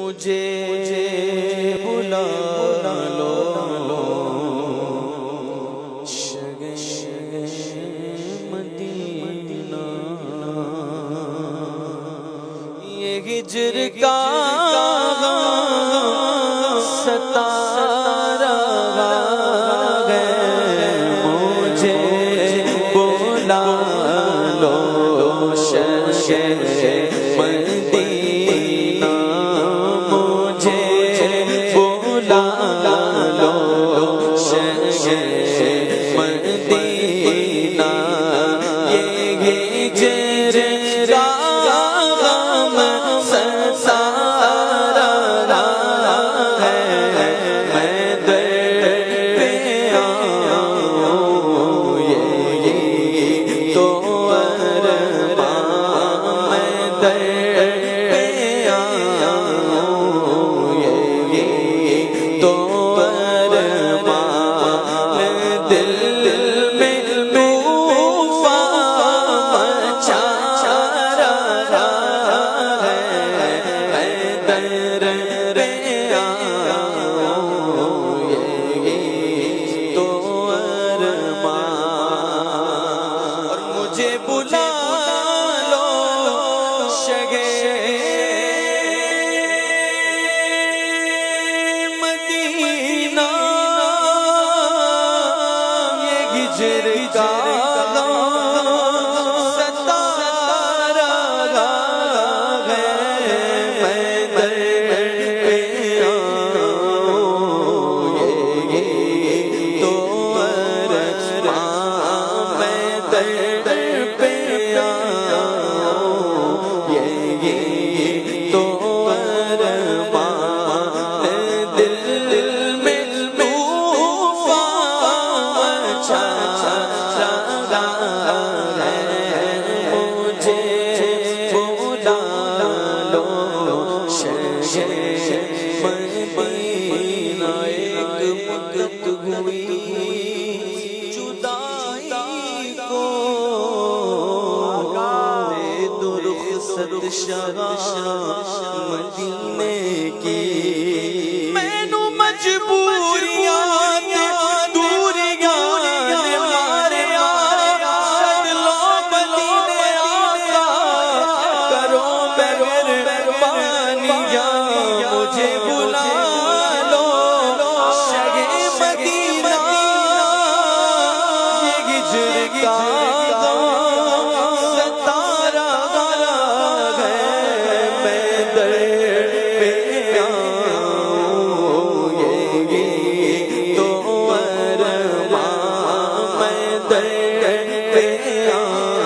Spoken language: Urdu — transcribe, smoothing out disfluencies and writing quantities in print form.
مجھے بلا لو شگے مدینہ، یہ ہجر کا ستارہ ہے، مجھے بلا لو شگے مدینہ، مجھے بلا لو شگے مدینہ، یہ ہجر کا غم ستارہ ہے، میں در پہ آؤں یہی تو ارمان، میں در پہ آؤں یہی تو ارمان، دل میں طوفان مچا رہا ہے، میں در پہ آؤں یہی تو ارمان، اور مجھے بلا لو شگے مدینہ، یہ ہجر کا ستارہ ہے، میں در پہ آؤں یہی تو ارمان، میں در پہ آؤں یہی تو ارمان، دل میں طوفان مچا رہا ہے، مجھے بلا لو شگے مدینہ، ایک وقت ہوئی جدائی کو، دے دو رخصت شاہ مدینے کی، میں نو مجبوریاں دوریاں نے ماریا، سد لو مدینے آقا کرو مہربانیاں، مجھے بلا لو شگے مدینہ، یہ ہجر کا ستارہ ہے، میں در پہ آؤں یہی تو ارمان، میں در پہ آؤں